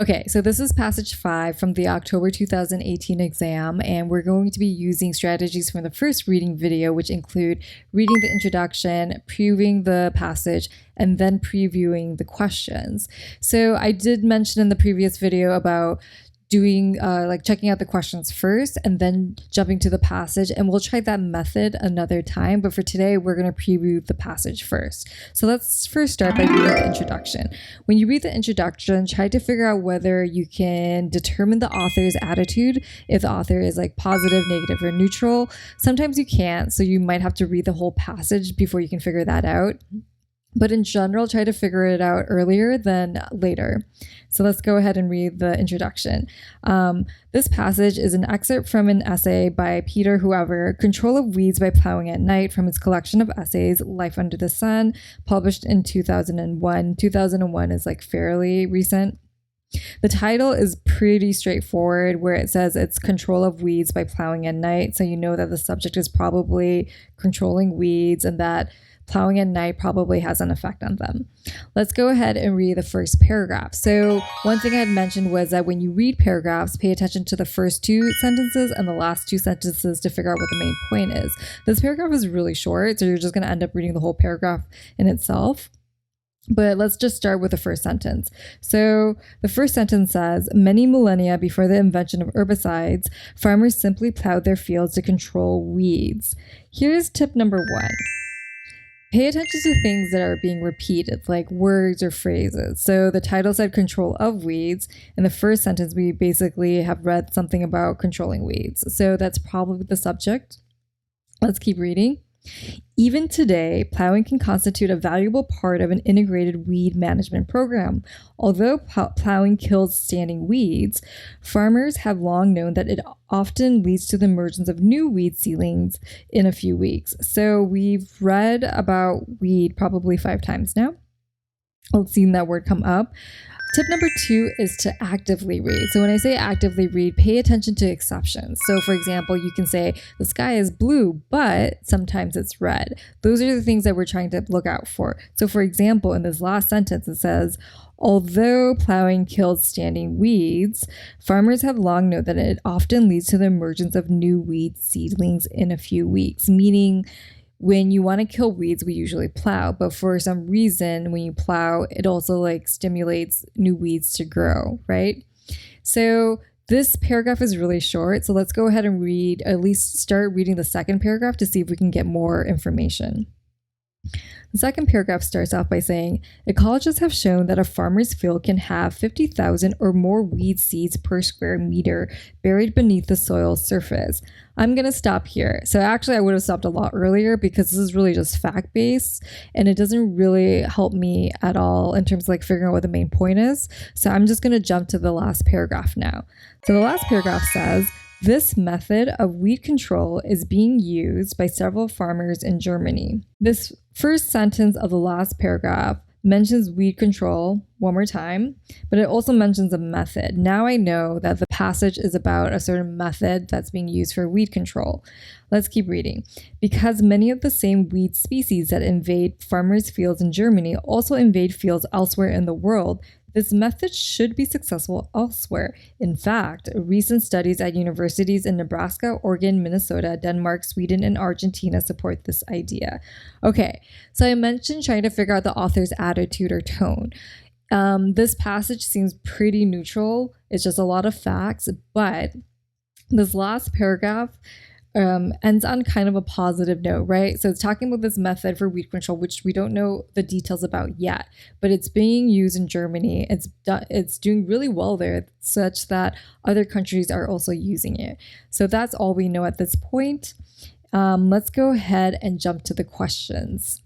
Okay, so this is passage 5 from the October 2018 exam, and we're going to be using strategies from the first reading video, which include reading the introduction, previewing the passage, and then previewing the questions. So I did mention in the previous video about doing checking out the questions first and then jumping to the passage, and we'll try that method another time, but for today we're going to preview the passage first. So let's first start by reading the introduction. When you read the introduction, try to figure out whether you can determine the author's attitude, if the author is like positive, negative, or neutral. Sometimes you can't, so you might have to read the whole passage before you can figure that out. But in general, try to figure it out earlier than later. So let's go ahead and read the introduction. This passage is an excerpt from an essay by Peter Whoever, Control of Weeds by Plowing at Night, from his collection of essays, Life Under the Sun, published in 2001. 2001 is like fairly recent. The title is pretty straightforward, where it says it's Control of Weeds by Plowing at Night. So you know that the subject is probably controlling weeds and that plowing at night probably has an effect on them. Let's go ahead and read the first paragraph. So one thing I had mentioned was that when you read paragraphs, pay attention to the first two sentences and the last two sentences to figure out what the main point is. This paragraph is really short, so you're just going to end up reading the whole paragraph in itself. But let's just start with the first sentence. So the first sentence says, many millennia before the invention of herbicides, farmers simply plowed their fields to control weeds. Here's tip number 1. Pay attention to things that are being repeated, like words or phrases. So the title said control of weeds. In the first sentence, we basically have read something about controlling weeds. So that's probably the subject. Let's keep reading. Even today, plowing can constitute a valuable part of an integrated weed management program. Although plowing kills standing weeds, farmers have long known that it often leads to the emergence of new weed seedlings in a few weeks. So we've read about weed probably 5 times now. I've seen that word come up. Tip number 2 is to actively read. So when I say actively read, pay attention to exceptions. So for example, you can say the sky is blue, but sometimes it's red. Those are the things that we're trying to look out for. So for example, in this last sentence, it says, although plowing kills standing weeds, farmers have long known that it often leads to the emergence of new weed seedlings in a few weeks, meaning when you want to kill weeds, we usually plow, but for some reason, when you plow, it also like stimulates new weeds to grow, right? So this paragraph is really short. So let's go ahead and read, at least start reading the second paragraph to see if we can get more information. The second paragraph starts off by saying, ecologists have shown that a farmer's field can have 50,000 or more weed seeds per square meter buried beneath the soil's surface. I'm going to stop here. So actually, I would have stopped a lot earlier because this is really just fact-based and it doesn't really help me at all in terms of like figuring out what the main point is. So I'm just going to jump to the last paragraph now. So the last paragraph says, this method of weed control is being used by several farmers in Germany. This first sentence of the last paragraph mentions weed control one more time, but it also mentions a method. Now I know that the passage is about a certain method that's being used for weed control. Let's keep reading. Because many of the same weed species that invade farmers' fields in Germany also invade fields elsewhere in the world, this method should be successful elsewhere. In fact, recent studies at universities in Nebraska, Oregon, Minnesota, Denmark, Sweden, and Argentina support this idea. Okay, so I mentioned trying to figure out the author's attitude or tone. This passage seems pretty neutral. It's just a lot of facts, but this last paragraph ends on kind of a positive note, right? So it's talking about this method for weed control, which we don't know the details about yet, but it's being used in Germany. It's doing really well there, such that other countries are also using it. So that's all we know at this point. Let's go ahead and jump to the questions.